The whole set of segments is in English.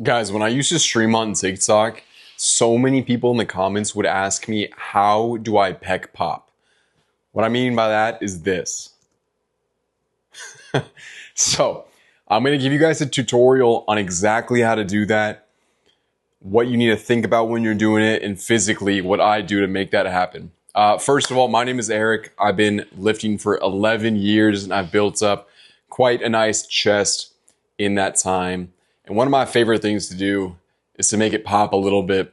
Guys, when I used to stream on TikTok, so many people in the comments would ask me, how do I pec pop? What I mean by that is this. So, I'm going to give you guys a tutorial on exactly how to do that, what you need to think about when you're doing it, and physically what I do to make that happen. First of all, my name is Eric. I've been lifting for 11 years and I've built up quite a nice chest in that time. And one of my favorite things to do is to make it pop a little bit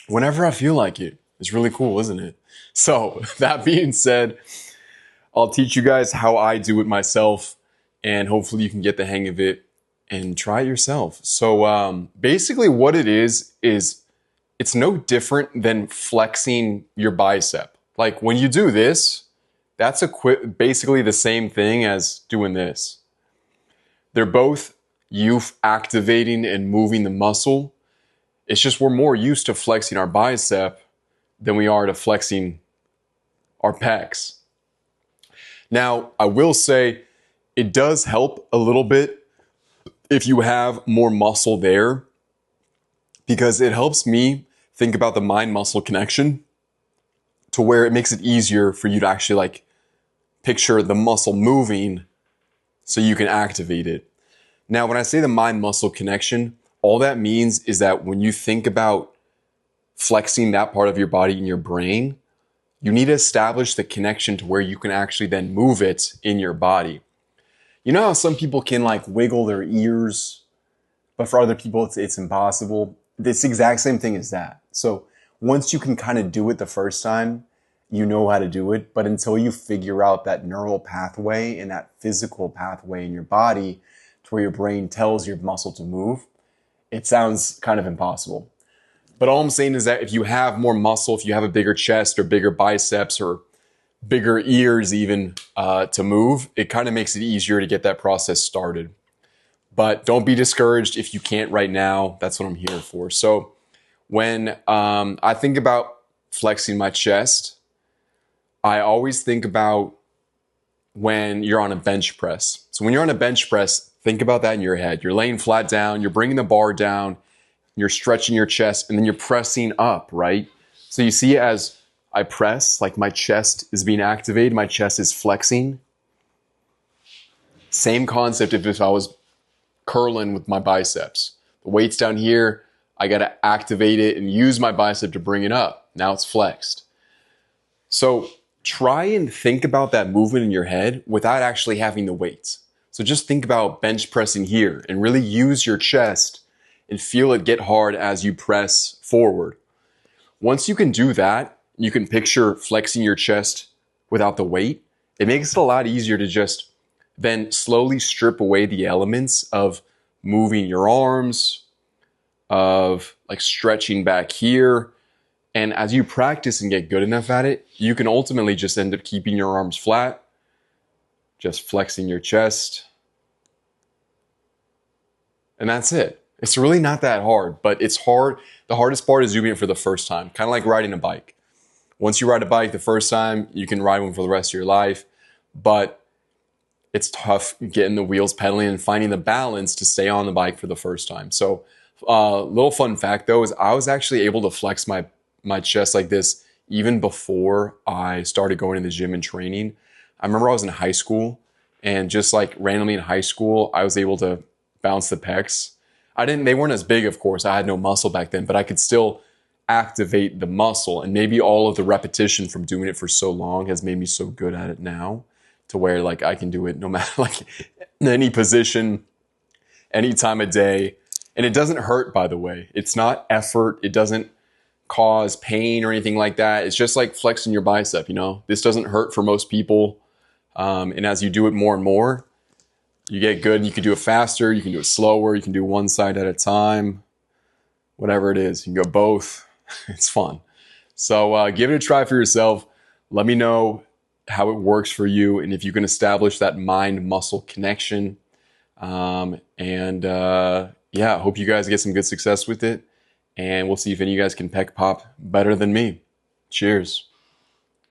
whenever I feel like it. It's really cool, isn't it? So that being said, I'll teach you guys how I do it myself, and hopefully you can get the hang of it and try it yourself. So basically what it is it's no different than flexing your bicep. Like when you do this, that's basically the same thing as doing this. They're both you activating and moving the muscle. It's just we're more used to flexing our bicep than we are to flexing our pecs. Now, I will say it does help a little bit if you have more muscle there, because it helps me think about the mind-muscle connection to where it makes it easier for you to actually like picture the muscle moving so you can activate it. Now, when I say the mind-muscle connection, all that means is that when you think about flexing that part of your body in your brain, you need to establish the connection to where you can actually then move it in your body. You know how some people can like wiggle their ears, but for other people it's impossible? It's the exact same thing as that. So once you can kind of do it the first time, you know how to do it, but until you figure out that neural pathway and that physical pathway in your body to where your brain tells your muscle to move, it sounds kind of impossible. But all I'm saying is that if you have more muscle, if you have a bigger chest or bigger biceps or bigger ears even to move, it kind of makes it easier to get that process started. But don't be discouraged if you can't right now. That's what I'm here for. So when I think about flexing my chest, I always think about when you're on a bench press. So when you're on a bench press, think about that in your head. You're laying flat down, you're bringing the bar down, you're stretching your chest, and then you're pressing up, right? So you see as I press, like my chest is being activated, my chest is flexing. Same concept if I was curling with my biceps. The weight's down here, I gotta activate it and use my bicep to bring it up. Now it's flexed. So try and think about that movement in your head without actually having the weights. So just think about bench pressing here and really use your chest and feel it get hard as you press forward. Once you can do that, you can picture flexing your chest without the weight. It makes it a lot easier to just then slowly strip away the elements of moving your arms, of like stretching back here. And as you practice and get good enough at it, you can ultimately just end up keeping your arms flat, just flexing your chest. And that's it. It's really not that hard, but it's hard. The hardest part is doing it for the first time, kind of like riding a bike. Once you ride a bike the first time, you can ride one for the rest of your life, but it's tough getting the wheels pedaling and finding the balance to stay on the bike for the first time. So little fun fact though is I was actually able to flex my chest like this even before I started going to the gym and training. I remember I was in high school, and just like randomly in high school, I was able to bounce the pecs. They weren't as big, of course. I had no muscle back then, but I could still activate the muscle. And maybe all of the repetition from doing it for so long has made me so good at it now to where like I can do it no matter like in any position, any time of day. And it doesn't hurt, by the way. It's not effort. It doesn't cause pain or anything like that. It's just like flexing your bicep, you know? This doesn't hurt for most people. And as you do it more and more, you get good. You can do it faster. You can do it slower. You can do one side at a time. Whatever it is, you can go both. It's fun. So give it a try for yourself. Let me know how it works for you and if you can establish that mind-muscle connection. Yeah, I hope you guys get some good success with it. And we'll see if any of you guys can pec pop better than me. Cheers.